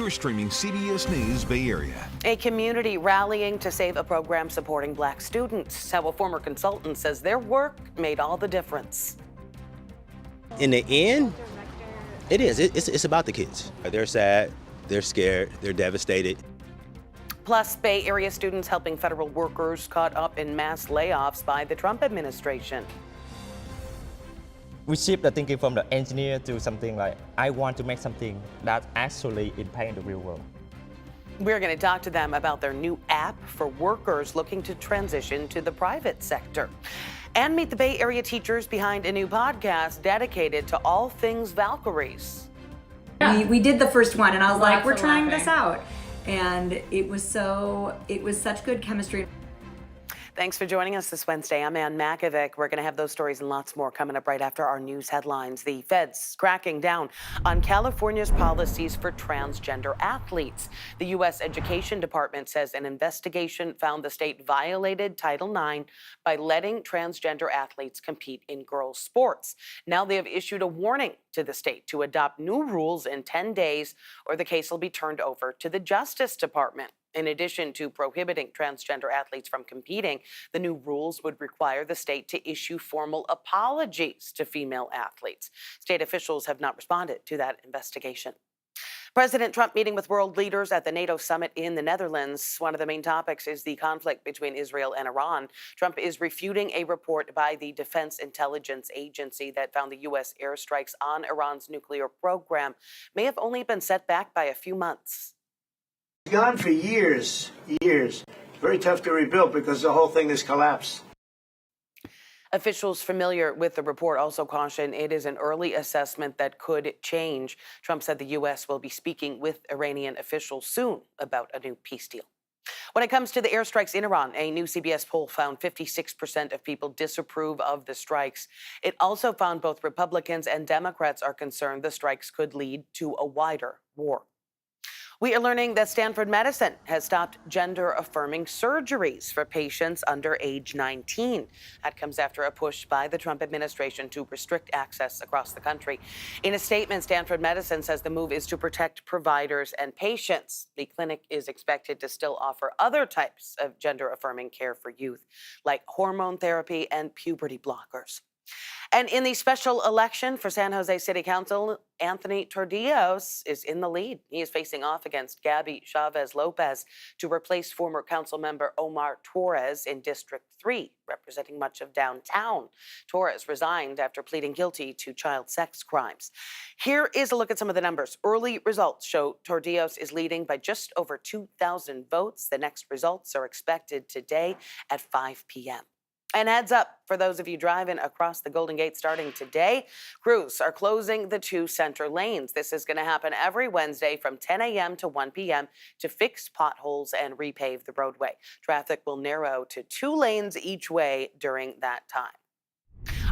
You're streaming CBS News Bay Area. A community rallying to save a program supporting Black students. How a former consultant says their work made all the difference. In the end, it is. It's about the kids. They're sad, they're scared, they're devastated. Plus, Bay Area students helping federal workers caught up in mass layoffs by the Trump administration. We shift the thinking from the engineer to something like, I want to make something that actually impacts the real world. We're going to talk to them about their new app for workers looking to transition to the private sector. And meet the Bay Area teachers behind a new podcast dedicated to all things Valkyries. We did the first one and I was like, we're trying this out. And it was such good chemistry. Thanks for joining us this Wednesday. I'm Ann Makovic. We're going to have those stories and lots more coming up right after our news headlines. The feds cracking down on California's policies for transgender athletes. The U.S. Education Department says an investigation found the state violated Title IX by letting transgender athletes compete in girls' sports. Now they have issued a warning to the state to adopt new rules in 10 days, or the case will be turned over to the Justice Department. In addition to prohibiting transgender athletes from competing, the new rules would require the state to issue formal apologies to female athletes. State officials have not responded to that investigation. President Trump meeting with world leaders at the NATO summit in the Netherlands. One of the main topics is the conflict between Israel and Iran. Trump is refuting a report by the Defense Intelligence Agency that found the U.S. airstrikes on Iran's nuclear program may have only been set back by a few months. It's gone for years. Very tough to rebuild because the whole thing has collapsed. Officials familiar with the report also caution it is an early assessment that could change. Trump said the U.S. will be speaking with Iranian officials soon about a new peace deal. When it comes to the airstrikes in Iran, a new CBS poll found 56% of people disapprove of the strikes. It also found both Republicans and Democrats are concerned the strikes could lead to a wider war. We are learning that Stanford medicine has stopped gender-affirming surgeries for patients under age 19. That comes after a push by the Trump administration to restrict access across the country. In a statement, Stanford medicine says the move is to protect providers and patients. The clinic is expected to still offer other types of gender-affirming care for youth, like hormone therapy and puberty blockers. And in the special election for San Jose City Council, Anthony Tordillos is in the lead. He is facing off against Gabby Chavez Lopez to replace former council member Omar Torres in District 3, representing much of downtown. Torres resigned after pleading guilty to child sex crimes. Here is a look at some of the numbers. Early results show Tordillos is leading by just over 2,000 votes. The next results are expected today at 5 p.m. And heads up for those of you driving across the Golden Gate starting today, crews are closing the 2 center lanes. This is going to happen every Wednesday from 10 a.m. to 1 p.m. to fix potholes and repave the roadway. Traffic will narrow to 2 lanes each way during that time.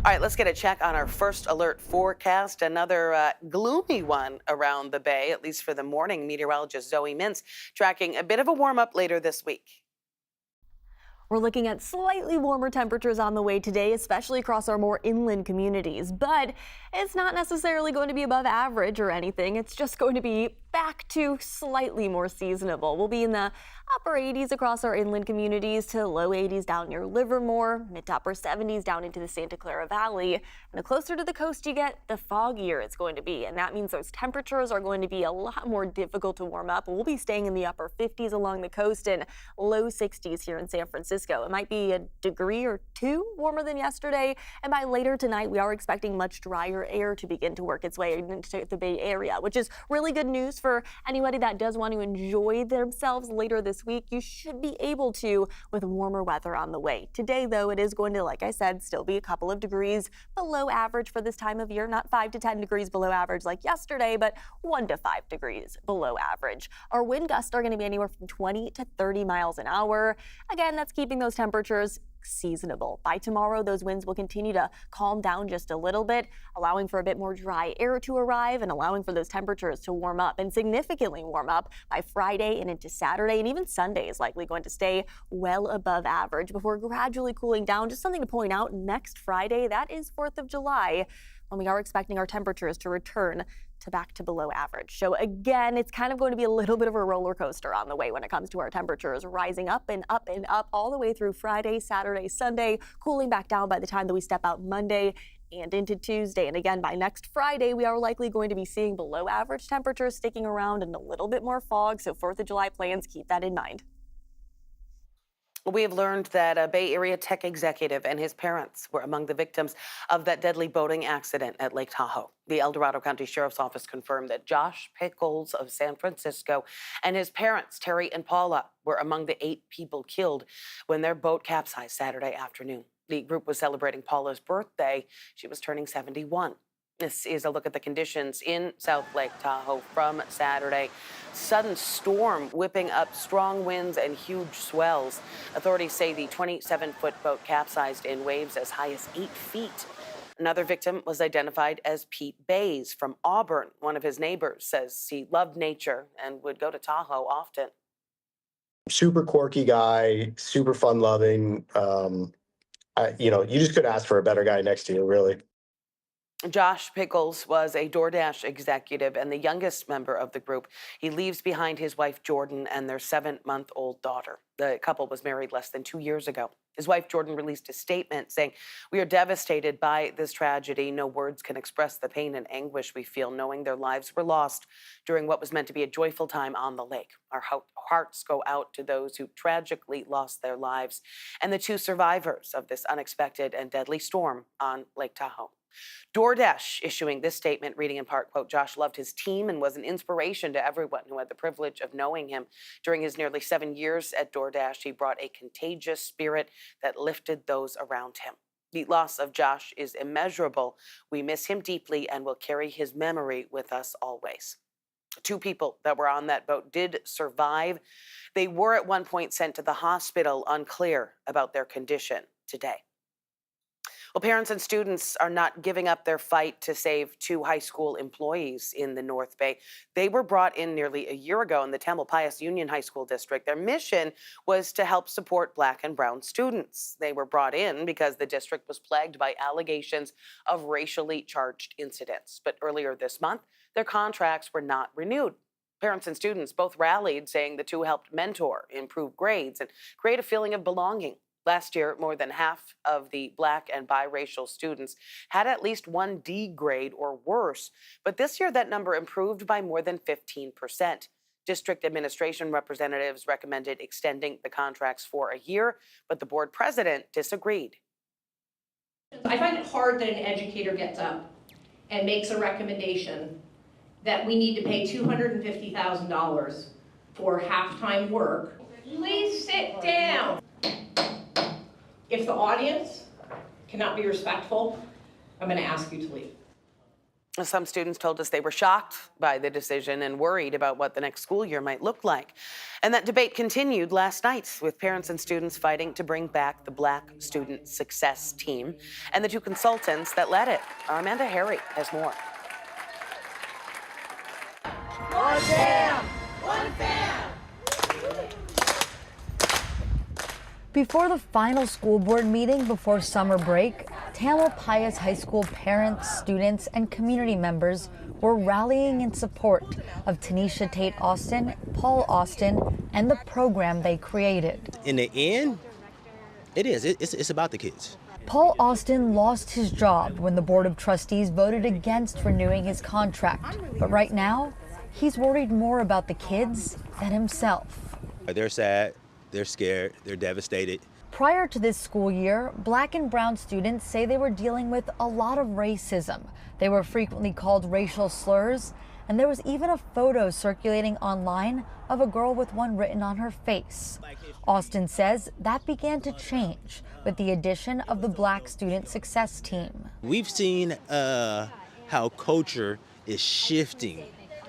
All right, let's get a check on our first alert forecast. Another gloomy one around the Bay, at least for the morning. Meteorologist Zoe Mintz tracking a bit of a warm-up later this week. We're looking at slightly warmer temperatures on the way today, especially across our more inland communities. But it's not necessarily going to be above average or anything. It's just going to be back to slightly more seasonable. We'll be in the upper 80s across our inland communities to low 80s down near Livermore, mid to upper 70s down into the Santa Clara Valley. And the closer to the coast you get, the foggier it's going to be. And that means those temperatures are going to be a lot more difficult to warm up. We'll be staying in the upper 50s along the coast and low 60s here in San Francisco. It might be a degree or 2 warmer than yesterday. And by later tonight, we are expecting much drier air to begin to work its way into the Bay Area, which is really good news for anybody that does want to enjoy themselves later this week. You should be able to with warmer weather on the way. Today, though, it is going to, like I said, still be a couple of degrees below average for this time of year. Not 5 to 10 degrees below average like yesterday, but 1 to 5 degrees below average. Our wind gusts are going to be anywhere from 20 to 30 miles an hour. Again, that's keeping those temperatures seasonable. By tomorrow, those winds will continue to calm down just a little bit, allowing for a bit more dry air to arrive and allowing for those temperatures to warm up and significantly warm up by Friday and into Saturday, and even Sunday is likely going to stay well above average before gradually cooling down. Just something to point out, next Friday, that is 4th of July, when we are expecting our temperatures to return back to below average. So again, it's kind of going to be a little bit of a roller coaster on the way when it comes to our temperatures, rising up and up and up all the way through Friday, Saturday, Sunday, cooling back down by the time that we step out Monday and into Tuesday. And again, by next Friday, we are likely going to be seeing below average temperatures sticking around and a little bit more fog. So 4th of July plans, keep that in mind. We have learned that a Bay Area tech executive and his parents were among the victims of that deadly boating accident at Lake Tahoe. The El Dorado County Sheriff's Office confirmed that Josh Pickles of San Francisco and his parents, Terry and Paula, were among the 8 people killed when their boat capsized Saturday afternoon. The group was celebrating Paula's birthday. She was turning 71. This is a look at the conditions in South Lake Tahoe from Saturday. Sudden storm whipping up strong winds and huge swells. Authorities say the 27-foot boat capsized in waves as high as 8 feet. Another victim was identified as Pete Bays from Auburn. One of his neighbors says he loved nature and would go to Tahoe often. Super quirky guy, super fun-loving. You just couldn't ask for a better guy next to you, really. Josh Pickles was a DoorDash executive and the youngest member of the group. He leaves behind his wife, Jordan, and their 7-month-old daughter. The couple was married less than 2 years ago. His wife, Jordan, released a statement saying, "We are devastated by this tragedy. No words can express the pain and anguish we feel knowing their lives were lost during what was meant to be a joyful time on the lake. Our hearts go out to those who tragically lost their lives and the 2 survivors of this unexpected and deadly storm on Lake Tahoe." DoorDash issuing this statement, reading in part, quote, "Josh loved his team and was an inspiration to everyone who had the privilege of knowing him. During his nearly 7 years at DoorDash, he brought a contagious spirit that lifted those around him. The loss of Josh is immeasurable. We miss him deeply and will carry his memory with us always." 2 people that were on that boat did survive. They were at one point sent to the hospital, unclear about their condition today. Well, parents and students are not giving up their fight to save 2 high school employees in the North Bay. They were brought in nearly a year ago in the Tamalpais Union High School District. Their mission was to help support Black and brown students. They were brought in because the district was plagued by allegations of racially charged incidents. But earlier this month, their contracts were not renewed. Parents and students both rallied, saying the 2 helped mentor, improve grades, and create a feeling of belonging. Last year, more than half of the Black and biracial students had at least 1 D grade or worse. But this year, that number improved by more than 15%. District administration representatives recommended extending the contracts for a year, but the board president disagreed. I find it hard that an educator gets up and makes a recommendation that we need to pay $250,000 for half-time work. Please sit down. If the audience cannot be respectful, I'm going to ask you to leave. Some students told us they were shocked by the decision and worried about what the next school year might look like. And that debate continued last night with parents and students fighting to bring back the Black Student Success Team and the 2 consultants that led it. Our Amanda Harry has more. One fam! One fam! Before the final school board meeting before summer break, Tamalpais High School parents, students, and community members were rallying in support of Tanisha Tate Austin, Paul Austin, and the program they created. In the end, it is. It's about the kids. Paul Austin lost his job when the Board of Trustees voted against renewing his contract. But right now, he's worried more about the kids than himself. They're sad. They're scared, they're devastated. Prior to this school year, Black and brown students say they were dealing with a lot of racism. They were frequently called racial slurs, and there was even a photo circulating online of a girl with one written on her face. Austin says that began to change with the addition of the Black Student Success Team. We've seen how culture is shifting,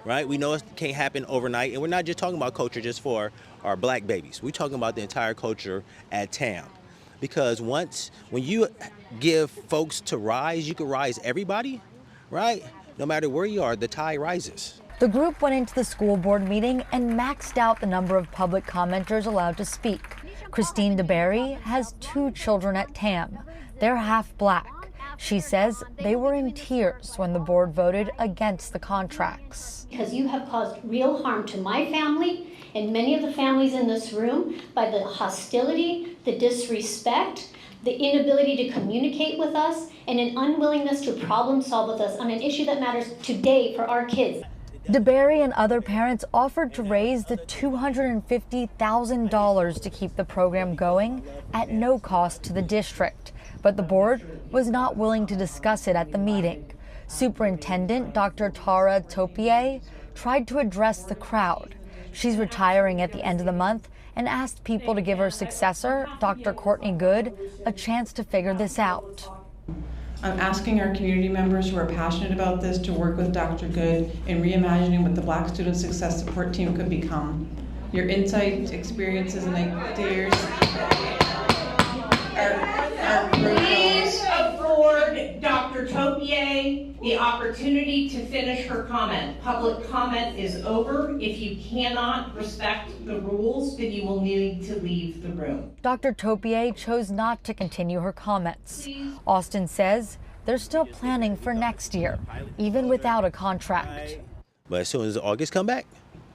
right? We know it can't happen overnight, and we're not just talking about culture just for our Black babies. We're talking about the entire culture at TAM. Because when you give folks to rise, you can rise everybody, right? No matter where you are, the tide rises. The group went into the school board meeting and maxed out the number of public commenters allowed to speak. Christine DeBerry has 2 children at TAM. They're half Black. She says they were in tears when the board voted against the contracts. Because you have caused real harm to my family and many of the families in this room by the hostility, the disrespect, the inability to communicate with us, and an unwillingness to problem solve with us on an issue that matters today for our kids. DeBerry and other parents offered to raise the $250,000 to keep the program going at no cost to the district, but the board was not willing to discuss it at the meeting. Superintendent Dr. Tara Topier tried to address the crowd. She's retiring at the end of the month and asked people to give her successor, Dr. Courtney Good, a chance to figure this out. I'm asking our community members who are passionate about this to work with Dr. Good in reimagining what the Black Student Success Support Team could become. Your insights, experiences, and ideas are Please afford Dr. Topier the opportunity to finish her comment. Public comment is over. If you cannot respect the rules, then you will need to leave the room. Dr. Topier chose not to continue her comments. Austin says they're still planning for next year, even without a contract. But as soon as August come back,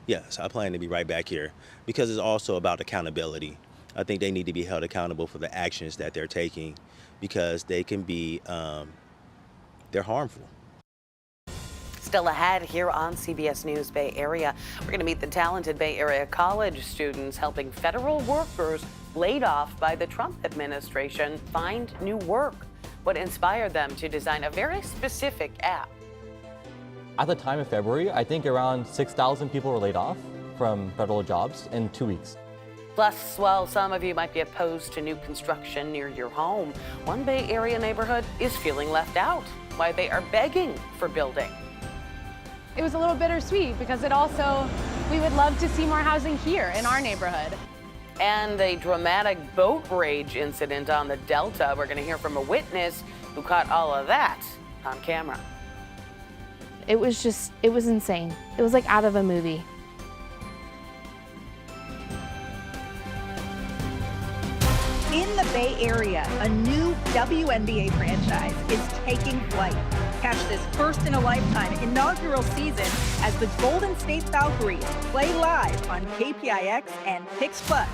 yes, I plan to be right back here because it's also about accountability. I think they need to be held accountable for the actions that they're taking because they can be, they're harmful. Still ahead here on CBS News Bay Area, we're going to meet the talented Bay Area college students helping federal workers laid off by the Trump administration find new work. What inspired them to design a very specific app? At the time of February, I think around 6,000 people were laid off from federal jobs in 2 weeks. Plus, while some of you might be opposed to new construction near your home, one Bay Area neighborhood is feeling left out. Why they are begging for building. It was a little bittersweet because we would love to see more housing here in our neighborhood. And a dramatic boat rage incident on the Delta. We're going to hear from a witness who caught all of that on camera. It was insane. It was like out of a movie. In the Bay Area, a new WNBA franchise is taking flight. Catch this first-in-a-lifetime inaugural season as the Golden State Valkyries play live on KPIX and Pix Plus.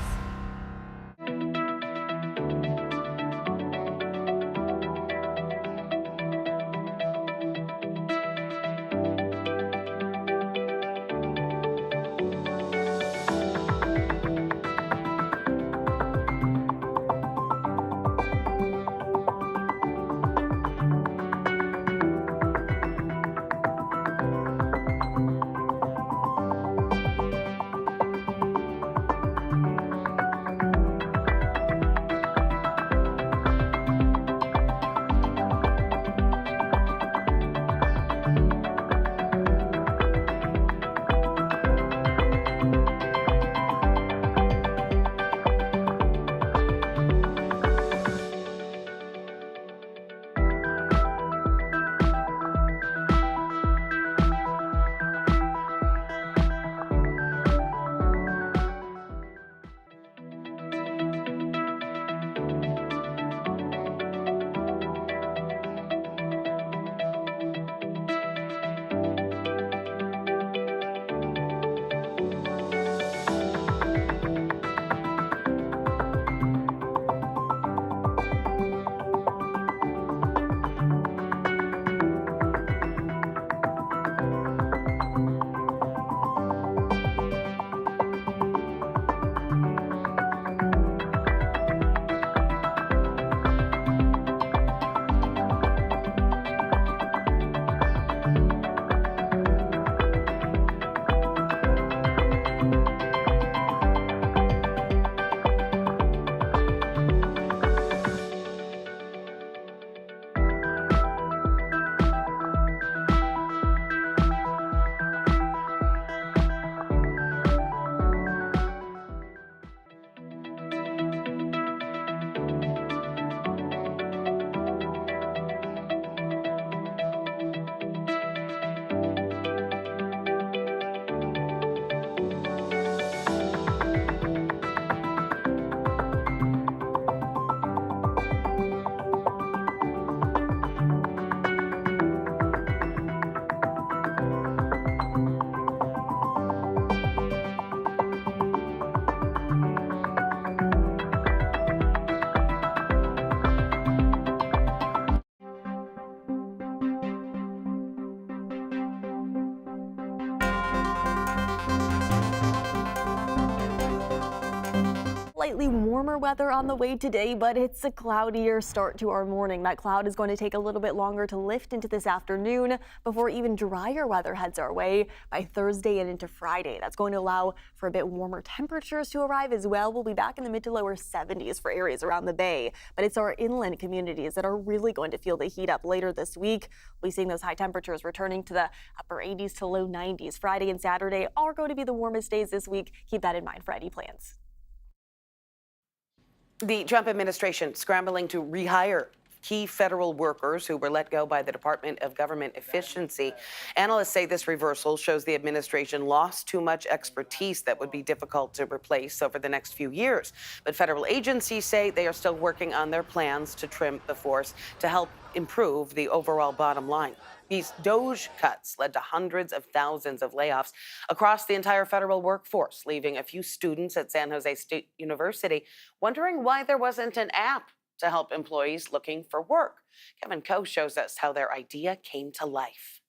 warmer weather on the way today, but it's a cloudier start to our morning. That cloud is going to take a little bit longer to lift into this afternoon before even drier weather heads our way by Thursday and into Friday. That's going to allow for a bit warmer temperatures to arrive as well. We'll be back in the mid to lower 70s for areas around the bay, but it's our inland communities that are really going to feel the heat up later this week. We'll be seeing those high temperatures returning to the upper 80s to low 90s. Friday and Saturday are going to be the warmest days this week. Keep that in mind for any plans. The Trump administration scrambling to rehire key federal workers who were let go by the Department of Government Efficiency. Analysts say this reversal shows the administration lost too much expertise that would be difficult to replace over the next few years. But federal agencies say they are still working on their plans to trim the force to help improve the overall bottom line. These DOGE cuts led to hundreds of thousands of layoffs across the entire federal workforce, leaving a few students at San Jose State University wondering why there wasn't an app to help employees looking for work. Kevin Coe shows us how their idea came to life.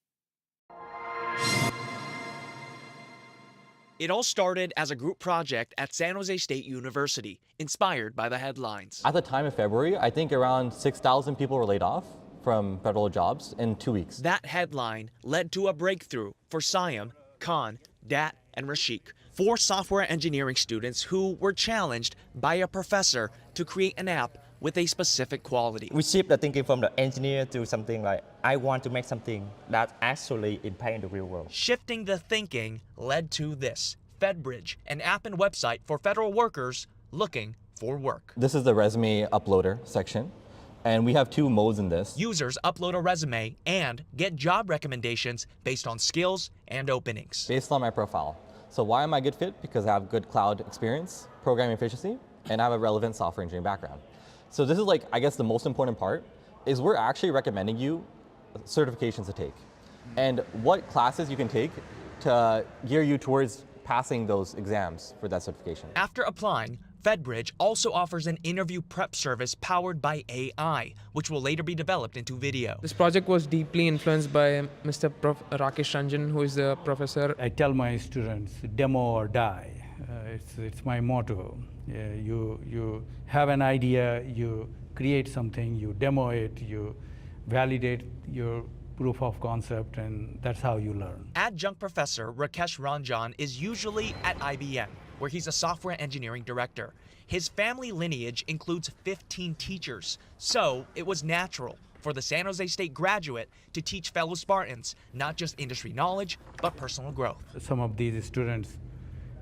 It all started as a group project at San Jose State University, inspired by the headlines. At the time of February, I think around 6,000 people were laid off from federal jobs in 2 weeks. That headline led to a breakthrough for Siam, Khan, Dat, and Rashik, 4 software engineering students who were challenged by a professor to create an app with a specific quality. We shift the thinking from the engineer to something like, I want to make something that actually impact the real world. Shifting the thinking led to this, FedBridge, an app and website for federal workers looking for work. This is the resume uploader section, and we have 2 modes in this. Users upload a resume and get job recommendations based on skills and openings. Based on my profile. So why am I a good fit? Because I have good cloud experience, programming efficiency, and I have a relevant software engineering background. So this is like, I guess the most important part is we're actually recommending you certifications to take and what classes you can take to gear you towards passing those exams for that certification. After applying, FedBridge also offers an interview prep service powered by AI, which will later be developed into video. This project was deeply influenced by Mr. Rakesh Ranjan, who is the professor. I tell my students, demo or die. It's my motto. You have an idea, you create something, you demo it, you validate your proof of concept, and that's how you learn. Adjunct Professor Rakesh Ranjan is usually at IBM, where he's a software engineering director. His family lineage includes 15 teachers, so it was natural for the San Jose State graduate to teach fellow Spartans not just industry knowledge, but personal growth. Some of these students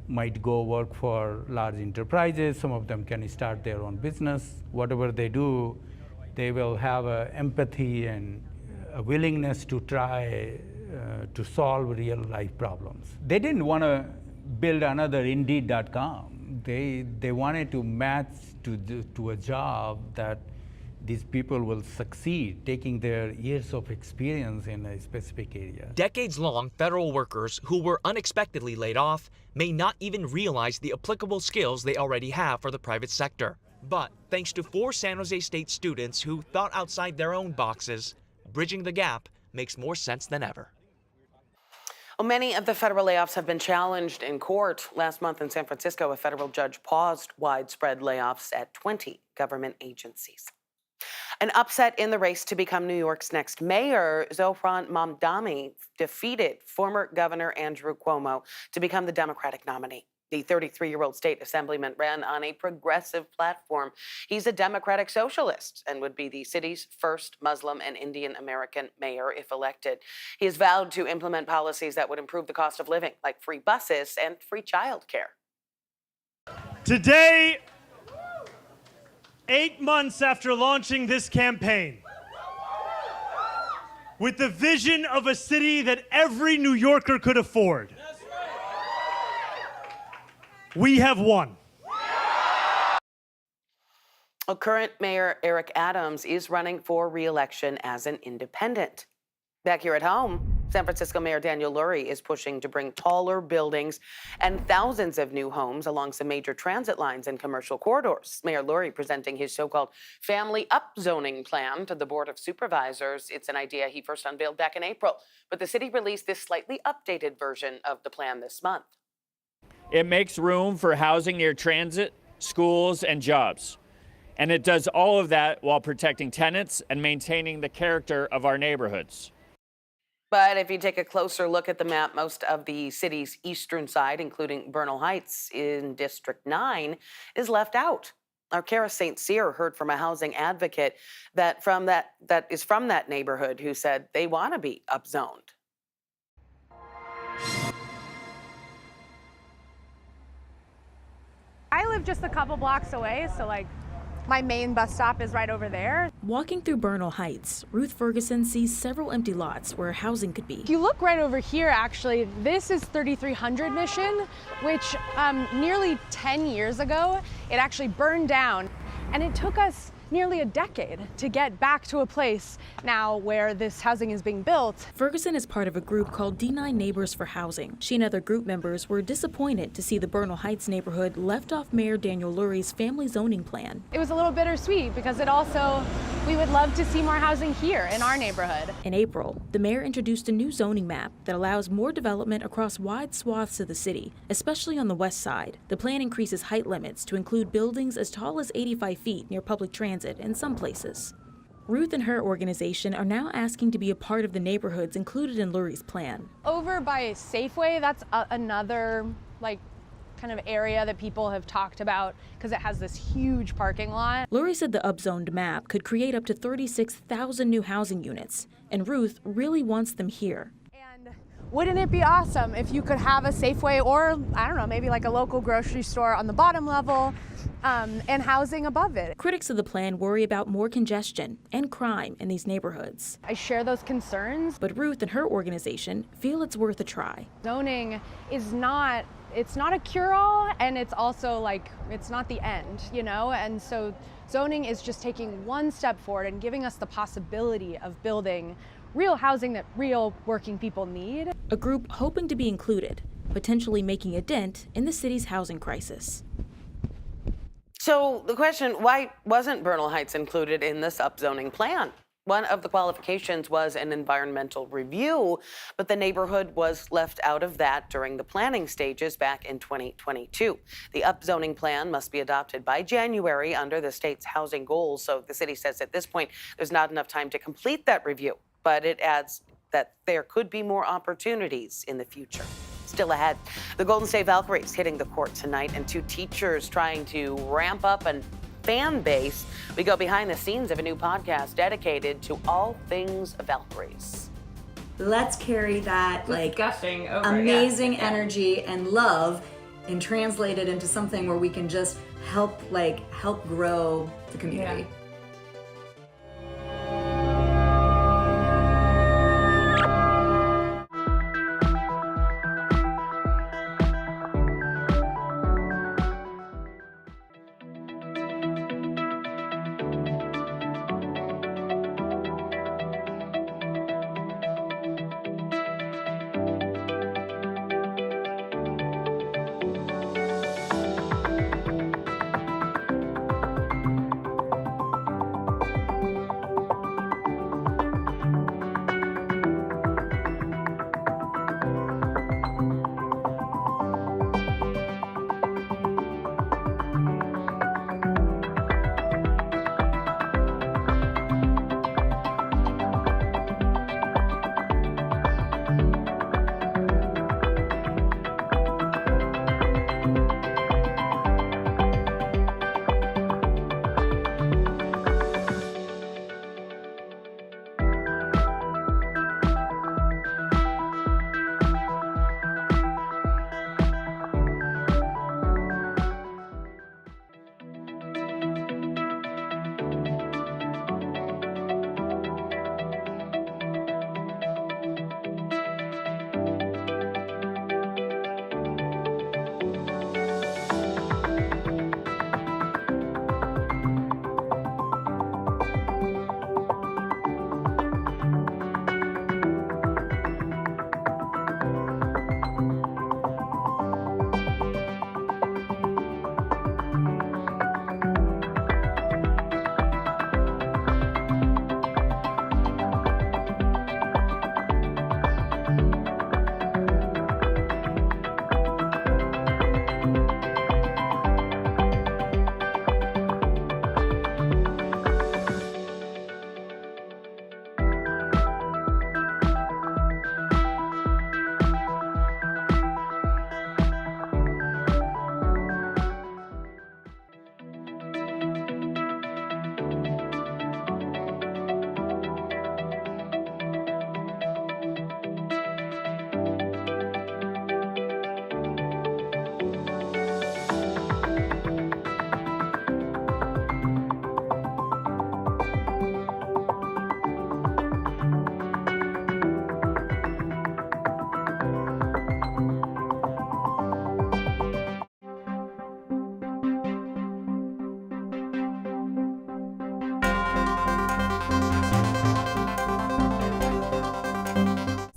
might go work for large enterprises. Some of them can start their own business. Whatever they do, they will have empathy and a willingness to try to solve real life problems. They didn't want to build another Indeed.com. They wanted to match to a job that these people will succeed, taking their years of experience in a specific area. Decades-long federal workers who were unexpectedly laid off may not even realize the applicable skills they already have for the private sector. But thanks to 4 San Jose State students who thought outside their own boxes, bridging the gap makes more sense than ever. Well, many of the federal layoffs have been challenged in court. Last month in San Francisco, a federal judge paused widespread layoffs at 20 government agencies. An upset in the race to become New York's next mayor, Zohran Mamdani defeated former Governor Andrew Cuomo to become the Democratic nominee. The 33-year-old state assemblyman ran on a progressive platform. He's a Democratic socialist and would be the city's first Muslim and Indian American mayor if elected. He has vowed to implement policies that would improve the cost of living, like free buses and free childcare. Today, 8 months after launching this campaign, with the vision of a city that every New Yorker could afford, we have won. Current Mayor Eric Adams is running for re-election as an independent. Back here at home, San Francisco Mayor Daniel Lurie is pushing to bring taller buildings and thousands of new homes along some major transit lines and commercial corridors. Mayor Lurie presenting his so-called family upzoning plan to the Board of Supervisors. It's an idea he first unveiled back in April, but the city released this slightly updated version of the plan this month. It makes room for housing near transit schools, and jobs. And it does all of that while protecting tenants and maintaining the character of our neighborhoods. But if you take a closer look at the map, most of the city's eastern side, including Bernal Heights in District 9, is left out. Our Kara St. Cyr heard from a housing advocate that is from that neighborhood who said they want to be upzoned. I live just a couple blocks away, so my main bus stop is right over there. Walking through Bernal Heights, Ruth Ferguson sees several empty lots where housing could be. If you look right over here, actually, this is 3300 Mission, which nearly 10 years ago, it actually burned down. And it took us nearly a decade to get back to a place now where this housing is being built. Ferguson is part of a group called D9 Neighbors for Housing. She and other group members were disappointed to see the Bernal Heights neighborhood left off Mayor Daniel Lurie's family zoning plan. It was a little bittersweet because we would love to see more housing here in our neighborhood. In April, the mayor introduced a new zoning map that allows more development across wide swaths of the city, especially on the west side. The plan increases height limits to include buildings as tall as 85 feet near public transit in some places. Ruth and her organization are now asking to be a part of the neighborhoods included in Lurie's plan. Over by Safeway, that's another kind of area that people have talked about because it has this huge parking lot. Lurie said the upzoned map could create up to 36,000 new housing units, and Ruth really wants them here. Wouldn't it be awesome if you could have a Safeway or, I don't know, maybe like a local grocery store on the bottom level and housing above it? Critics of the plan worry about more congestion and crime in these neighborhoods. I share those concerns. But Ruth and her organization feel it's worth a try. Zoning is not, it's not a cure-all, and it's also it's not the end, And so zoning is just taking one step forward and giving us the possibility of building real housing that real working people need. A group hoping to be included, potentially making a dent in the city's housing crisis. So the question, why wasn't Bernal Heights included in this upzoning plan? One of the qualifications was an environmental review, but the neighborhood was left out of that during the planning stages back in 2022. The upzoning plan must be adopted by January under the state's housing goals, so the city says at this point there's not enough time to complete that review. But it adds that there could be more opportunities in the future. Still ahead, the Golden State Valkyries hitting the court tonight, and 2 teachers trying to ramp up a fan base. We go behind the scenes of a new podcast dedicated to all things Valkyries. Let's carry that amazing energy and love and translate it into something where we can just help grow the community. Yeah.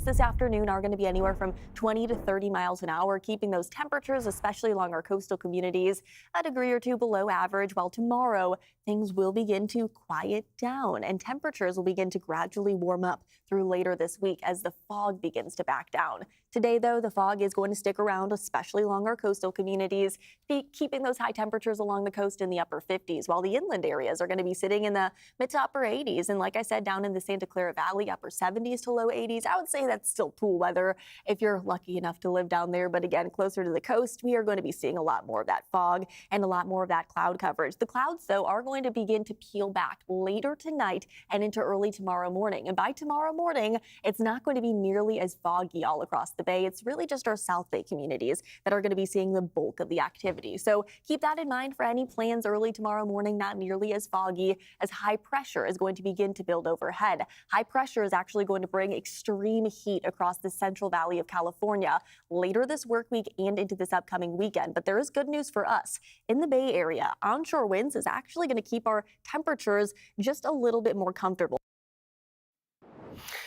this afternoon are going to be anywhere from 20 to 30 miles an hour, keeping those temperatures, especially along our coastal communities, a degree or two below average, while tomorrow things will begin to quiet down and temperatures will begin to gradually warm up through later this week as the fog begins to back down. Today, though, the fog is going to stick around, especially along our coastal communities, keeping those high temperatures along the coast in the upper 50s, while the inland areas are going to be sitting in the mid to upper 80s. And like I said, down in the Santa Clara Valley, upper 70s to low 80s. I would say that's still pool weather if you're lucky enough to live down there. But again, closer to the coast, we are going to be seeing a lot more of that fog and a lot more of that cloud coverage. The clouds, though, are going to begin to peel back later tonight and into early tomorrow morning. And by tomorrow morning, it's not going to be nearly as foggy all across the bay. It's really just our South Bay communities that are going to be seeing the bulk of the activity. So keep that in mind for any plans early tomorrow morning, not nearly as foggy as high pressure is going to begin to build overhead. High pressure is actually going to bring extreme heat across the Central Valley of California later this work week and into this upcoming weekend. But there is good news for us. In the Bay Area, onshore winds is actually going to keep our temperatures just a little bit more comfortable.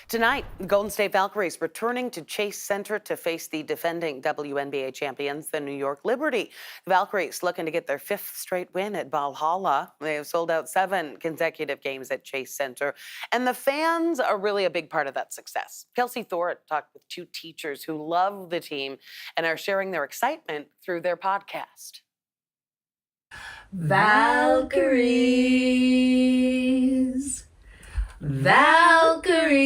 Tonight, the Golden State Valkyries returning to Chase Center to face the defending WNBA champions, the New York Liberty. The Valkyries looking to get their 5th straight win at Valhalla. They have sold out 7 consecutive games at Chase Center, and the fans are really a big part of that success. Kelsey Thornton talked with 2 teachers who love the team and are sharing their excitement through their podcast. Valkyries. Valkyries.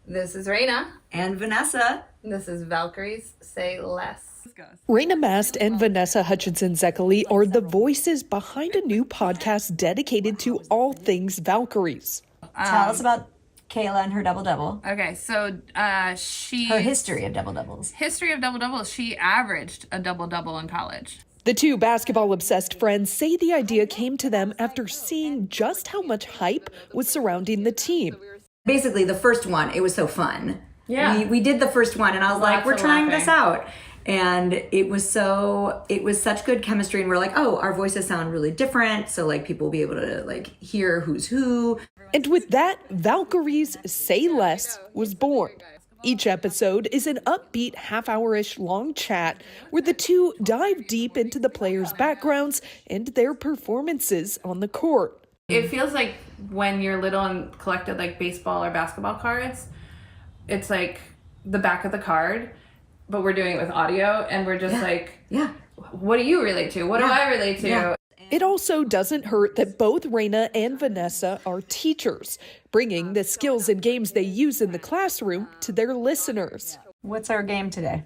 This is Raina. And Vanessa. This is Valkyries Say Less. Raina Mast and Vanessa Hutchinson-Zekeli are the voices behind a new podcast dedicated to all things Valkyries. Tell us about Kayla and her double-double. Okay, so Her history of double-doubles. She averaged a double-double in college. The 2 basketball-obsessed friends say the idea came to them after seeing just how much hype was surrounding the team. Basically, the first one, it was so fun. Yeah. We did the first one, and I was like, we're trying this out. And it was such good chemistry, and we're like, oh, our voices sound really different, so like people will be able to like hear who's who. And with that, Valkyries Say Less was born. Each episode is an upbeat half-hour-ish long chat where the 2 dive deep into the players' backgrounds and their performances on the court. It feels like when you're little and collected like baseball or basketball cards, it's like the back of the card, but we're doing it with audio, and we're just what do you relate to? What do I relate to? Yeah. It also doesn't hurt that both Raina and Vanessa are teachers, bringing the skills and games they use in the classroom to their listeners. What's our game today?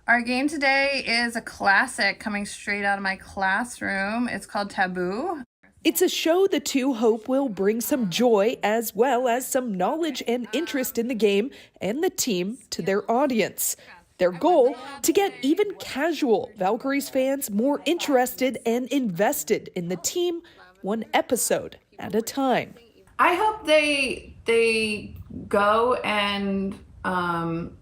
Our game today is a classic coming straight out of my classroom. It's called Taboo. It's a show the 2 hope will bring some joy as well as some knowledge and interest in the game and the team to their audience. Their goal, to get even casual Valkyries fans more interested and invested in the team, 1 episode at a time. I hope they go and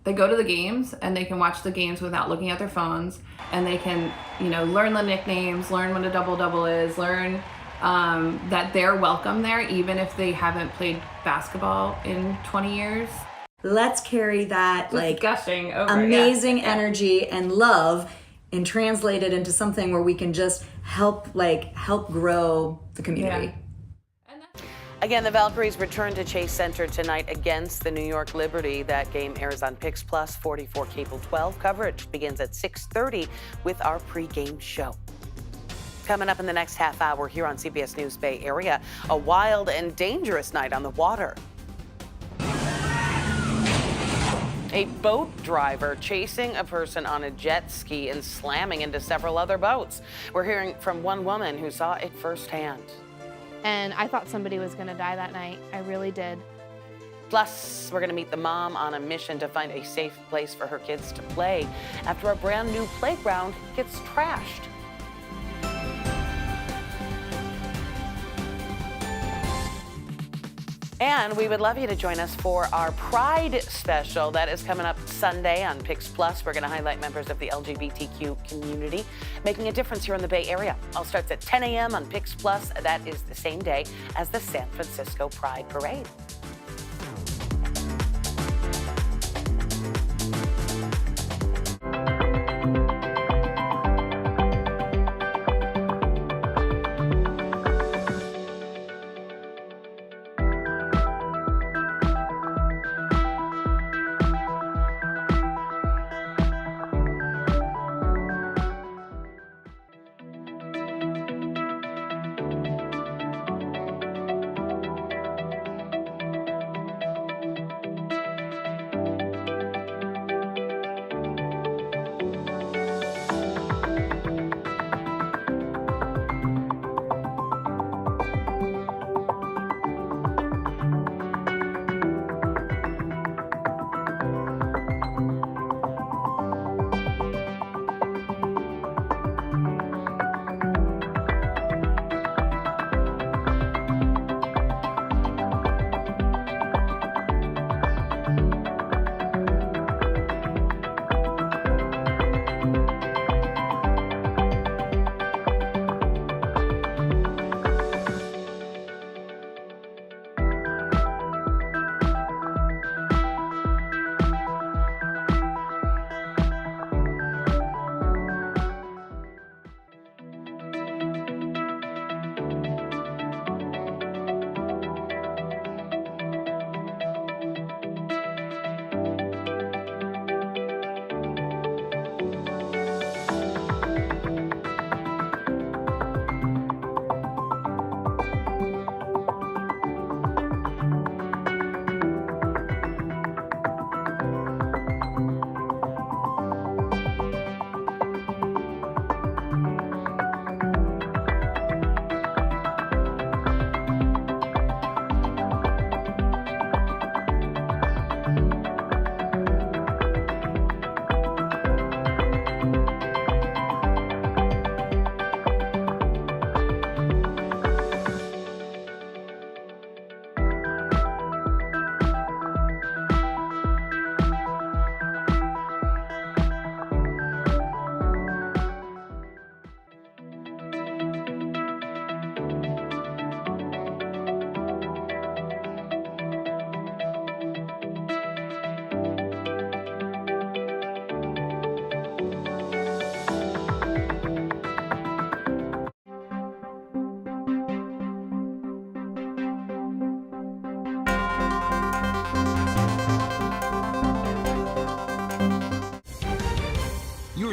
they go to the games and they can watch the games without looking at their phones, and they can, learn the nicknames, learn what a double-double is, learn that they're welcome there even if they haven't played basketball in 20 years. Let's carry that amazing energy and love and translate it into something where we can just help grow the community. Yeah. Again, the Valkyries return to Chase Center tonight against the New York Liberty. That game airs on Pix Plus 44 Cable 12. Coverage begins at 6:30 with our pregame show. Coming up in the next half hour here on CBS News Bay Area, a wild and dangerous night on the water. A boat driver chasing a person on a jet ski and slamming into several other boats. We're hearing from one woman who saw it firsthand. And I thought somebody was going to die that night. I really did. Plus, we're going to meet the mom on a mission to find a safe place for her kids to play after a brand new playground gets trashed. And we would love you to join us for our Pride special that is coming up Sunday on Pix Plus. We're going to highlight members of the LGBTQ community making a difference here in the Bay Area. All starts at 10 a.m. on Pix Plus. That is the same day as the San Francisco Pride Parade.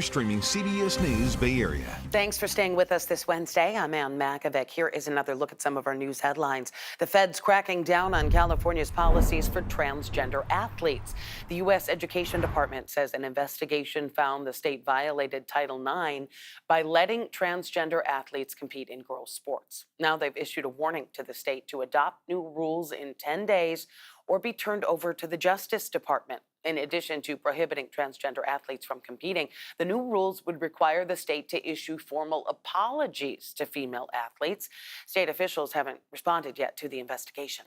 You're streaming CBS News Bay Area. Thanks for staying with us this Wednesday. I'm Ann Makovic. Here is another look at some of our news headlines. The Fed's cracking down on California's policies for transgender athletes. The U.S. Education Department says an investigation found the state violated Title IX by letting transgender athletes compete in girls' sports. Now they've issued a warning to the state to adopt new rules in 10 days or be turned over to the Justice Department. In addition to prohibiting transgender athletes from competing, the new rules would require the state to issue formal apologies to female athletes. State officials haven't responded yet to the investigation.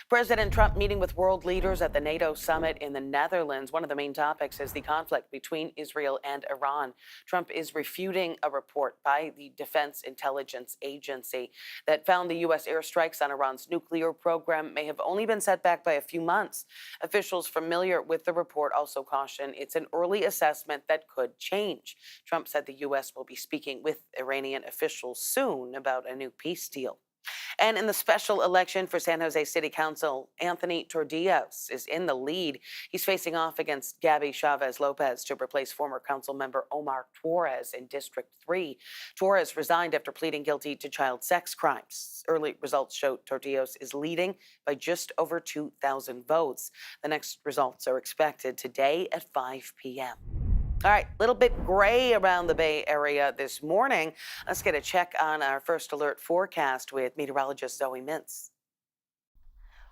President Trump meeting with world leaders at the NATO summit in the Netherlands. One of the main topics is the conflict between Israel and Iran. Trump is refuting a report by the Defense Intelligence Agency that found the U.S. airstrikes on Iran's nuclear program may have only been set back by a few months. Officials familiar with the report also caution it's an early assessment that could change. Trump said the U.S. will be speaking with Iranian officials soon about a new peace deal. And in the special election for San Jose City Council, Anthony Tordillos is in the lead. He's facing off against Gabby Chavez Lopez to replace former council member Omar Torres in District 3. Torres resigned after pleading guilty to child sex crimes. Early results show Tordillos is leading by just over 2,000 votes. The next results are expected today at 5 p.m. All right, a little bit gray around the Bay Area this morning. Let's get a check on our first alert forecast with meteorologist Zoe Mintz.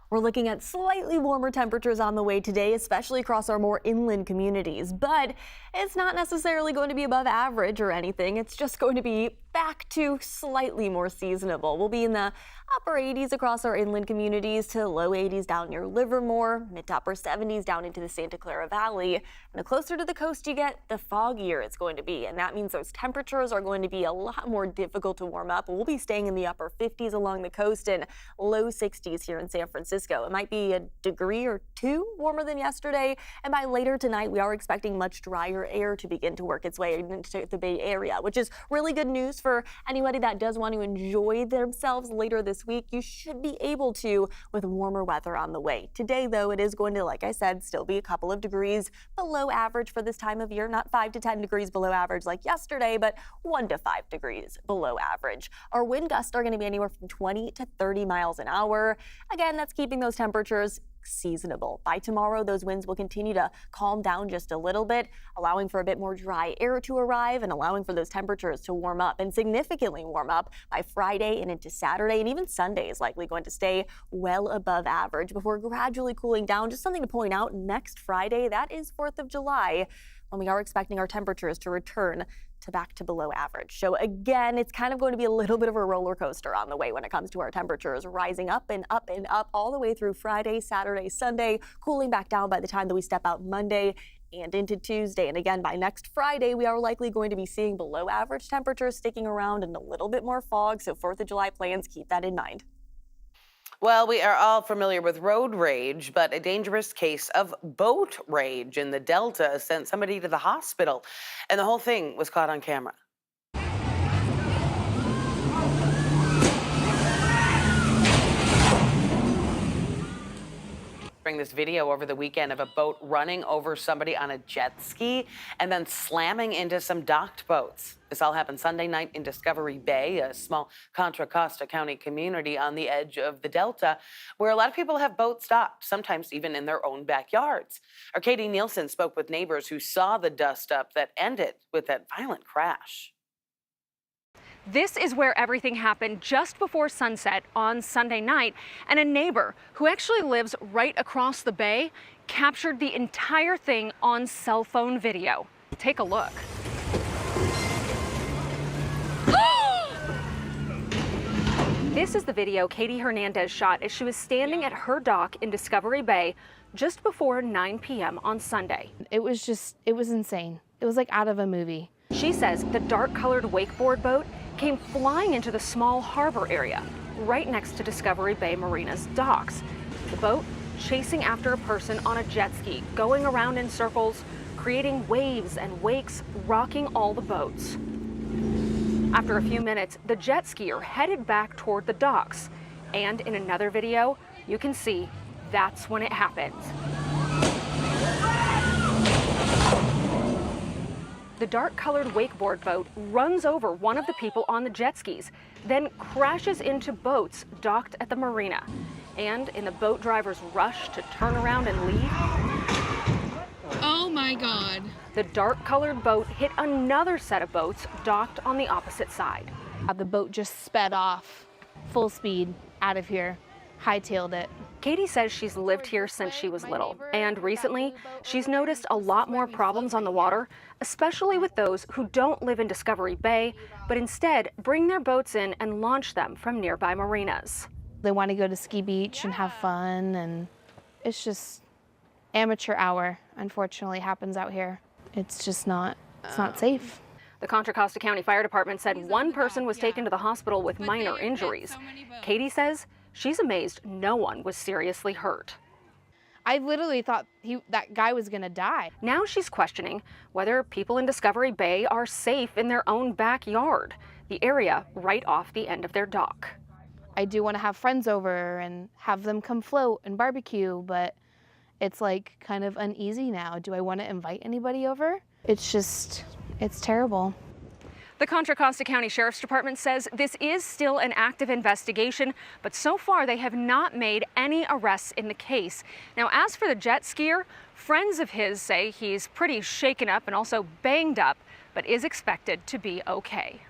We're looking at slightly warmer temperatures on the way today, especially across our more inland communities. But it's not necessarily going to be above average or anything. It's just going to be back to slightly more seasonable. We'll be in the upper 80s across our inland communities to low 80s down near Livermore, mid to upper 70s down into the Santa Clara Valley. And the closer to the coast you get, the foggier it's going to be. And that means those temperatures are going to be a lot more difficult to warm up. We'll be staying in the upper 50s along the coast and low 60s here in San Francisco. It might be a degree or two warmer than yesterday. And by later tonight, we are expecting much drier air to begin to work its way into the Bay Area, which is really good news for anybody that does want to enjoy themselves later this week. You should be able to with warmer weather on the way. Today, though, it is going to, like I said, still be a couple of degrees below average for this time of year. Not 5 to 10 degrees below average like yesterday, but 1 to 5 degrees below average. Our wind gusts are going to be anywhere from 20 to 30 miles an hour. Again, that's keeping those temperatures seasonable. By tomorrow, those winds will continue to calm down just a little bit, allowing for a bit more dry air to arrive and allowing for those temperatures to warm up and significantly warm up by Friday and into Saturday, and even Sunday is likely going to stay well above average before gradually cooling down. Just something to point out, next Friday, that is 4th of July, when we are expecting our temperatures to return to back to below average. So again, it's kind of going to be a little bit of a roller coaster on the way when it comes to our temperatures, rising up and up and up all the way through Friday, Saturday, Sunday, cooling back down by the time that we step out Monday and into Tuesday. And again, by next Friday, we are likely going to be seeing below average temperatures sticking around and a little bit more fog. So 4th of July plans, keep that in mind. Well, we are all familiar with road rage, but a dangerous case of boat rage in the Delta sent somebody to the hospital, and the whole thing was caught on camera. Bring this video over the weekend of a boat running over somebody on a jet ski and then slamming into some docked boats. This all happened Sunday night in Discovery Bay, a small Contra Costa County community on the edge of the Delta, where a lot of people have boats docked, sometimes even in their own backyards. Our Katie Nielsen spoke with neighbors who saw the dust-up that ended with that violent crash. This is where everything happened just before sunset on Sunday night, and a neighbor who actually lives right across the bay captured the entire thing on cell phone video. Take a look. This is the video Katie Hernandez shot as she was standing at her dock in Discovery Bay just before 9 p.m. on Sunday. It was insane. It was like out of a movie. She says the dark-colored wakeboard boat came flying into the small harbor area right next to Discovery Bay Marina's docks. The boat chasing after a person on a jet ski, going around in circles, creating waves and wakes, rocking all the boats. After a few minutes, the jet skier headed back toward the docks. And in another video, you can see that's when it happened. The dark-colored wakeboard boat runs over one of the people on the jet skis, then crashes into boats docked at the marina. And in the boat driver's rush to turn around and leave, oh my God. the dark-colored boat hit another set of boats docked on the opposite side. The boat just sped off, full speed, out of here, hightailed it. Katie says she's lived here since she was little, and recently she's noticed a lot more problems on the water, especially with those who don't live in Discovery Bay, but instead bring their boats in and launch them from nearby marinas. They want to go to Ski Beach and have fun, and it's just amateur hour, unfortunately, happens out here. It's just not safe. The Contra Costa County Fire Department said one person was taken to the hospital with minor injuries. Katie says she's amazed no one was seriously hurt. I literally thought that guy was gonna die. Now she's questioning whether people in Discovery Bay are safe in their own backyard, the area right off the end of their dock. I do want to have friends over and have them come float and barbecue, but it's like kind of uneasy now. Do I want to invite anybody over? It's terrible. The Contra Costa County Sheriff's Department says this is still an active investigation, but so far they have not made any arrests in the case. Now, as for the jet skier, friends of his say he's pretty shaken up and also banged up, but is expected to be okay.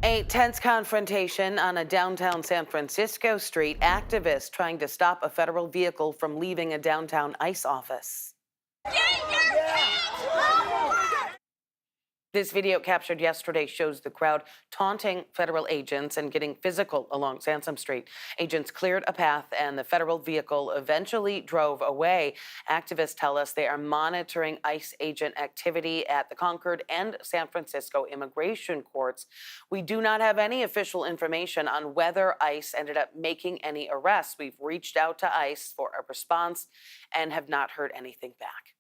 A tense confrontation on a downtown San Francisco street. Activists trying to stop a federal vehicle from leaving a downtown ICE office. This video captured yesterday shows the crowd taunting federal agents and getting physical along Sansom Street. Agents cleared a path and the federal vehicle eventually drove away. Activists tell us they are monitoring ICE agent activity at the Concord and San Francisco immigration courts. We do not have any official information on whether ICE ended up making any arrests. We've reached out to ICE for a response and have not heard anything back.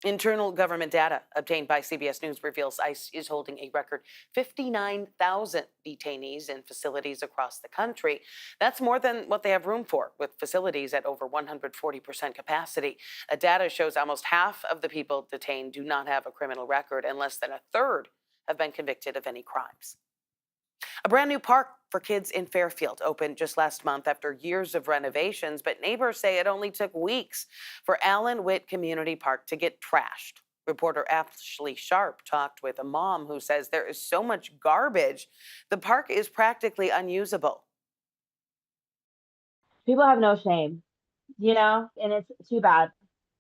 Internal government data obtained by CBS News reveals ICE is holding a record 59,000 detainees in facilities across the country. That's more than what they have room for, with facilities at over 140% capacity. The data shows almost half of the people detained do not have a criminal record, and less than a third have been convicted of any crimes. A brand new park for kids in Fairfield opened just last month after years of renovations, but neighbors say it only took weeks for Allen Witt Community Park to get trashed. Reporter Ashley Sharp talked with a mom who says there is so much garbage, the park is practically unusable. People have no shame, and it's too bad.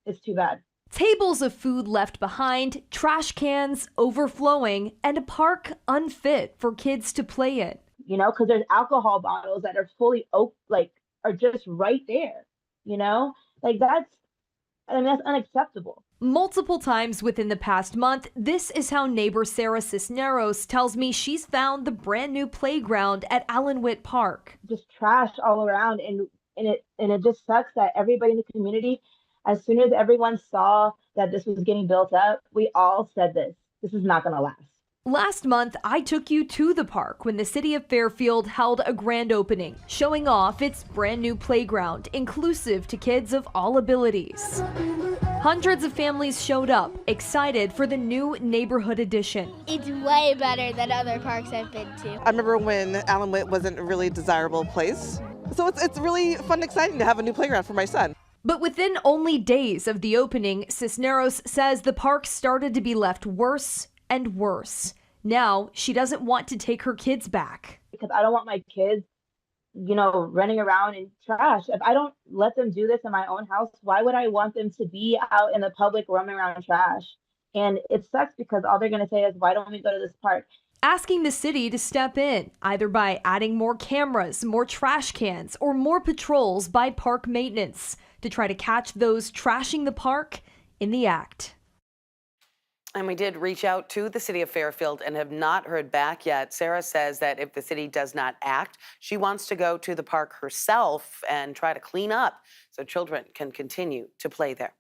It's too bad. Tables of food left behind, trash cans overflowing, and a park unfit for kids to play in. Because there's alcohol bottles that are fully are just right there. That's unacceptable. Multiple times within the past month, this is how neighbor Sarah Cisneros tells me she's found the brand new playground at Allen Witt Park. Just trash all around, and it just sucks that everybody in the community, as soon as everyone saw that this was getting built up, we all said this is not going to last. Last month, I took you to the park when the city of Fairfield held a grand opening, showing off its brand new playground, inclusive to kids of all abilities. Hundreds of families showed up, excited for the new neighborhood addition. It's way better than other parks I've been to. I remember when Allen Witt wasn't a really desirable place. So it's really fun and exciting to have a new playground for my son. But within only days of the opening, Cisneros says the park started to be left worse and worse. Now, she doesn't want to take her kids back. Because I don't want my kids, running around in trash. If I don't let them do this in my own house, why would I want them to be out in the public roaming around in trash? And it sucks because all they're going to say is, why don't we go to this park? Asking the city to step in, either by adding more cameras, more trash cans, or more patrols by park maintenance to try to catch those trashing the park in the act. And we did reach out to the city of Fairfield and have not heard back yet. Sarah says that if the city does not act, she wants to go to the park herself and try to clean up so children can continue to play there.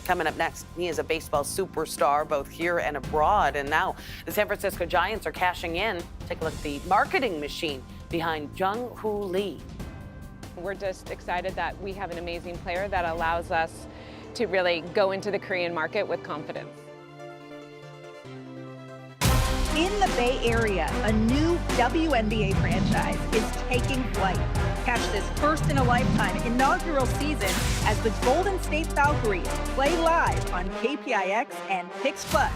Coming up next, he is a baseball superstar both here and abroad. And now the San Francisco Giants are cashing in. Take a look at the marketing machine behind Jung-Hoo Lee. We're just excited that we have an amazing player that allows us to really go into the Korean market with confidence. In the Bay Area, a new WNBA franchise is taking flight. Catch this first-in-a-lifetime inaugural season as the Golden State Valkyries play live on KPIX and Pix Plus.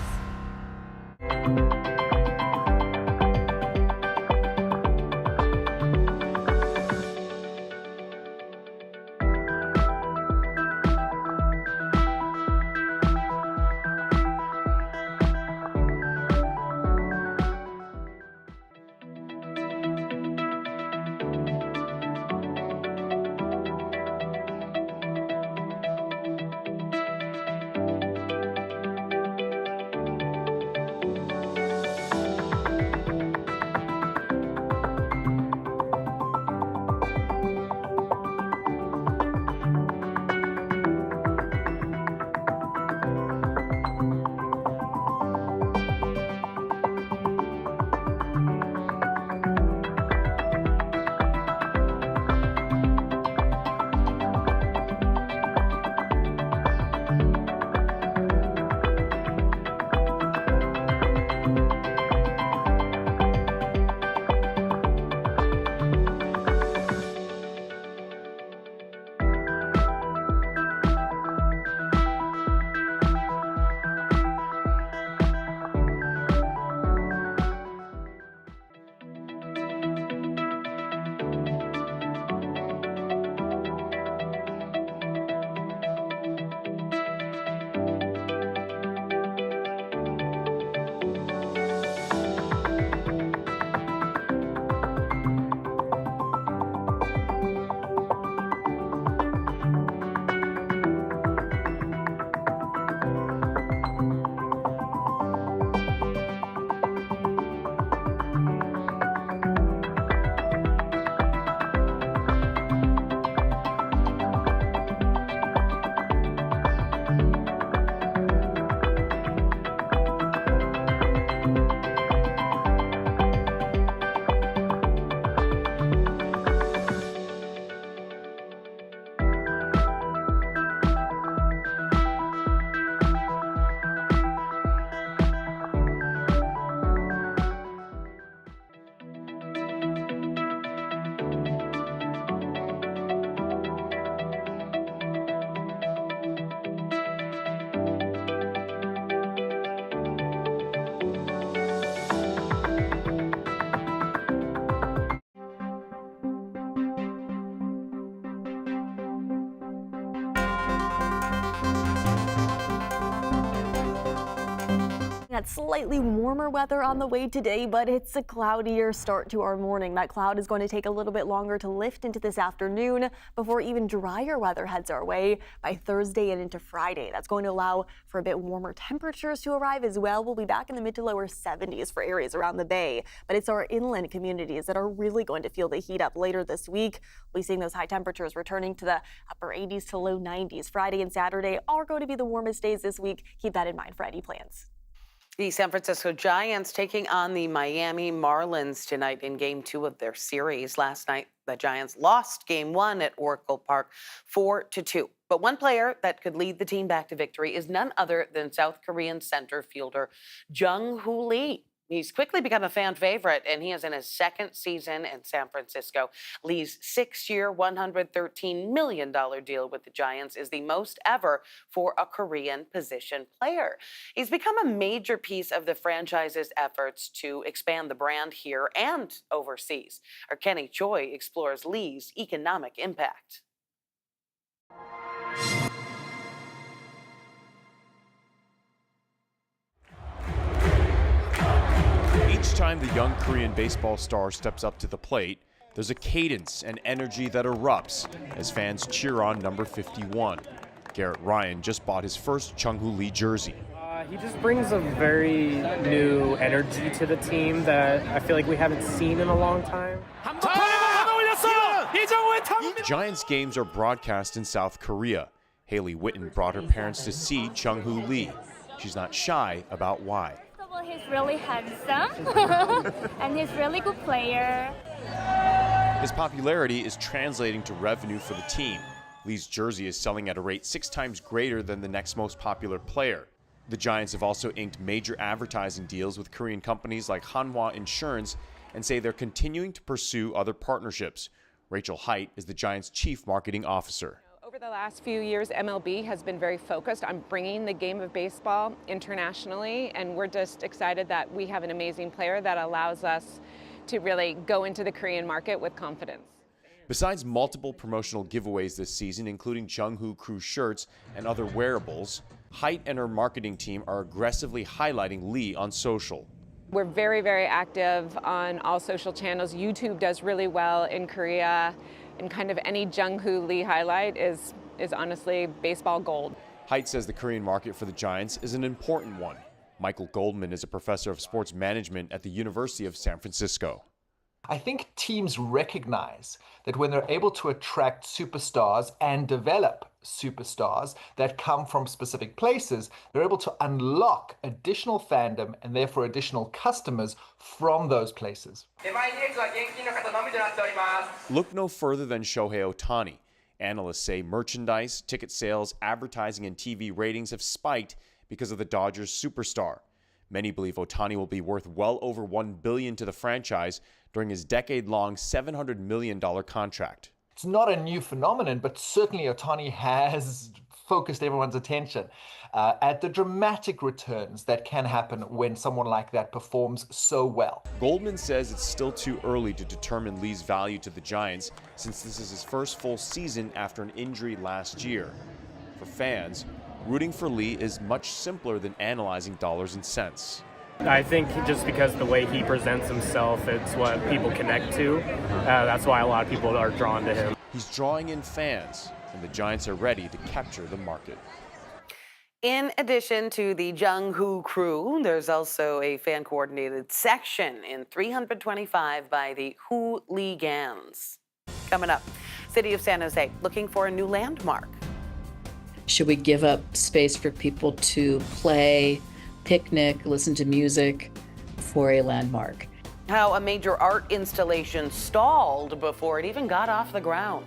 Got slightly warmer weather on the way today, but it's a cloudier start to our morning. That cloud is going to take a little bit longer to lift into this afternoon before even drier weather heads our way by Thursday and into Friday. That's going to allow for a bit warmer temperatures to arrive as well. We'll be back in the mid to lower 70s for areas around the bay, but it's our inland communities that are really going to feel the heat up later this week. We'll be seeing those high temperatures returning to the upper 80s to low 90s. Friday and Saturday are going to be the warmest days this week. Keep that in mind for any plans. The San Francisco Giants taking on the Miami Marlins tonight in Game 2 of their series. Last night, the Giants lost Game 1 at Oracle Park 4-2. But one player that could lead the team back to victory is none other than South Korean center fielder Jung-Hoo Lee. He's quickly become a fan favorite, and he is in his second season in San Francisco. Lee's 6-year, $113 million deal with the Giants is the most ever for a Korean position player. He's become a major piece of the franchise's efforts to expand the brand here and overseas. Our Kenny Choi explores Lee's economic impact. Each time the young Korean baseball star steps up to the plate, there's a cadence and energy that erupts as fans cheer on number 51. Garrett Ryan just bought his first Jung-Hoo Lee jersey. He just brings a very new energy to the team that I feel like we haven't seen in a long time. Giants games are broadcast in South Korea. Haley Witten brought her parents to see Jung-Hoo Lee. She's not shy about why. He's really handsome and he's really good player. His popularity is translating to revenue for the team. Lee's jersey is selling at a rate 6 times greater than the next most popular player. The Giants have also inked major advertising deals with Korean companies like Hanwha Insurance and say they're continuing to pursue other partnerships. Rachel Halt is the Giants' chief marketing officer. Over the last few years, MLB has been very focused on bringing the game of baseball internationally, and we're just excited that we have an amazing player that allows us to really go into the Korean market with confidence. Besides multiple promotional giveaways this season, including Jung-Hoo Crew shirts and other wearables, Halt and her marketing team are aggressively highlighting Lee on social. We're very, very active on all social channels. YouTube does really well in Korea, and kind of any Jung-Hoo Lee highlight is honestly baseball gold. Halt says the Korean market for the Giants is an important one. Michael Goldman is a professor of sports management at the University of San Francisco. I think teams recognize that when they're able to attract superstars and develop superstars that come from specific places, they're able to unlock additional fandom and therefore additional customers from those places. Look no further than Shohei Ohtani. Analysts say merchandise, ticket sales, advertising, and TV ratings have spiked because of the Dodgers' superstar. Many believe Ohtani will be worth well over $1 billion to the franchise during his decade-long $700 million contract. It's not a new phenomenon, but certainly Ohtani has focused everyone's attention at the dramatic returns that can happen when someone like that performs so well. Goldman says it's still too early to determine Lee's value to the Giants since this is his first full season after an injury last year. For fans, rooting for Lee is much simpler than analyzing dollars and cents. I think just because the way he presents himself, it's what people connect to. That's why a lot of people are drawn to him. He's drawing in fans, and the Giants are ready to capture the market. In addition to the Jung-Hoo Crew, there's also a fan-coordinated section in 325 by the Hooligans. Coming up, City of San Jose looking for a new landmark. Should we give up space for people to play, picnic, listen to music for a landmark? How a major art installation stalled before it even got off the ground.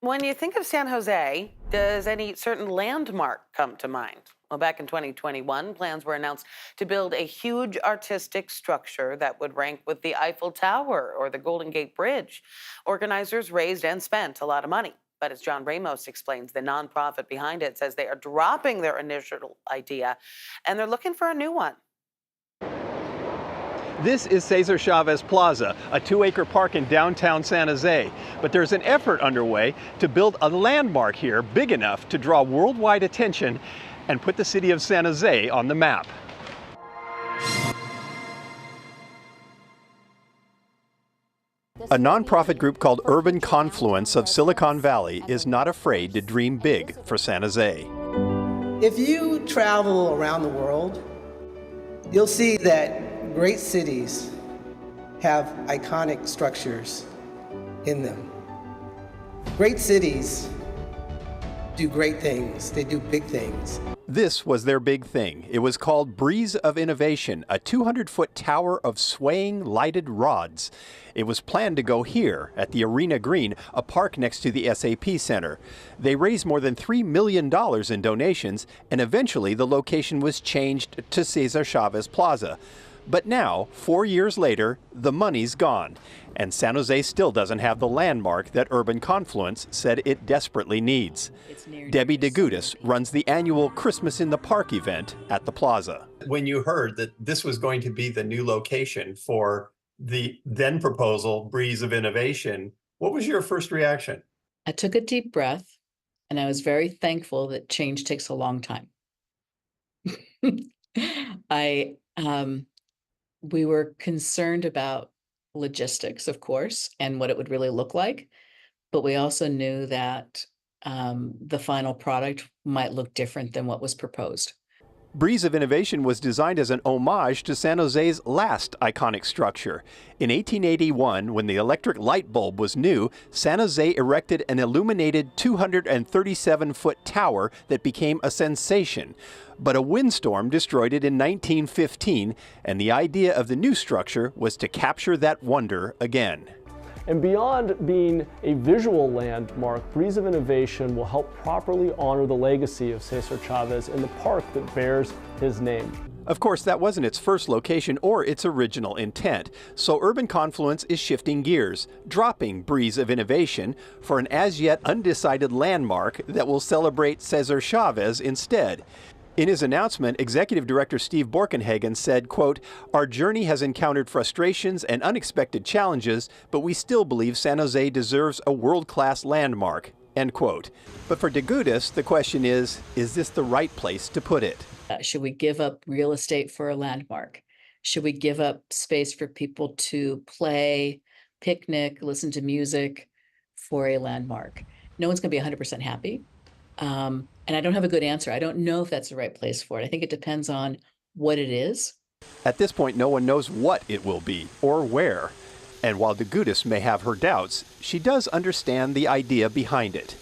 When you think of San Jose, does any certain landmark come to mind? Well, back in 2021, plans were announced to build a huge artistic structure that would rank with the Eiffel Tower or the Golden Gate Bridge. Organizers raised and spent a lot of money. But as John Ramos explains, the nonprofit behind it says they are dropping their initial idea and they're looking for a new one. This is Cesar Chavez Plaza, a 2-acre park in downtown San Jose. But there's an effort underway to build a landmark here big enough to draw worldwide attention and put the city of San Jose on the map. A nonprofit group called Urban Confluence of Silicon Valley is not afraid to dream big for San Jose. If you travel around the world, you'll see that great cities have iconic structures in them. Great cities do great things. They do big things. This was their big thing. It was called Breeze of Innovation, a 200-foot tower of swaying lighted rods. It was planned to go here at the Arena Green, a park next to the SAP Center. They raised more than $3 million in donations, and eventually the location was changed to Cesar Chavez Plaza. But now, 4 years later, the money's gone, and San Jose still doesn't have the landmark that Urban Confluence said it desperately needs. Debbie DeGudis runs the annual Christmas in the Park event at the plaza. When you heard that this was going to be the new location for the then proposal, Breeze of Innovation, what was your first reaction? I took a deep breath, and I was very thankful that change takes a long time. We were concerned about logistics, of course, and what it would really look like, but we also knew that the final product might look different than what was proposed. Breeze of Innovation was designed as an homage to San Jose's last iconic structure. In 1881, when the electric light bulb was new, San Jose erected an illuminated 237-foot tower that became a sensation. But a windstorm destroyed it in 1915, and the idea of the new structure was to capture that wonder again. And beyond being a visual landmark, Breeze of Innovation will help properly honor the legacy of Cesar Chavez in the park that bears his name. Of course, that wasn't its first location or its original intent, so Urban Confluence is shifting gears, dropping Breeze of Innovation for an as-yet undecided landmark that will celebrate Cesar Chavez instead. In his announcement, Executive Director Steve Borkenhagen said, quote, "Our journey has encountered frustrations and unexpected challenges, but we still believe San Jose deserves a world-class landmark," end quote. But for DeGudis, the question is this the right place to put it? Should we give up real estate for a landmark? Should we give up space for people to play, picnic, listen to music for a landmark? No one's going to be 100% happy. And I don't have a good answer. I don't know if that's the right place for it. I think it depends on what it is. At this point, no one knows what it will be or where. And while DeGudis may have her doubts, she does understand the idea behind it.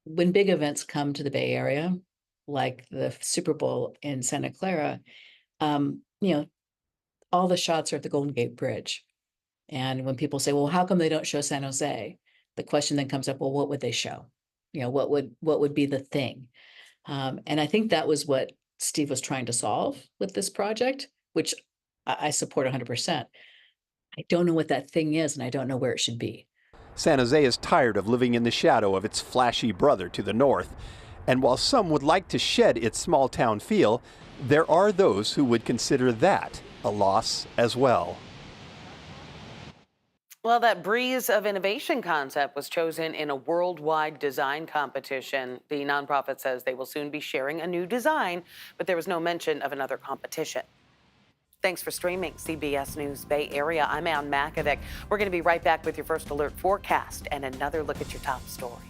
When big events come to the Bay Area, like the Super Bowl in Santa Clara, all the shots are at the Golden Gate Bridge. And when people say, well, how come they don't show San Jose? The question then comes up, well, what would they show? What would be the thing? And I think that was what Steve was trying to solve with this project, which I support 100%. I don't know what that thing is, and I don't know where it should be. San Jose is tired of living in the shadow of its flashy brother to the north. And while some would like to shed its small town feel, there are those who would consider that a loss as well. Well, that Breeze of Innovation concept was chosen in a worldwide design competition. The nonprofit says they will soon be sharing a new design, but there was no mention of another competition. Thanks for streaming CBS News Bay Area. I'm Ann Makovic. We're going to be right back with your First Alert forecast and another look at your top story.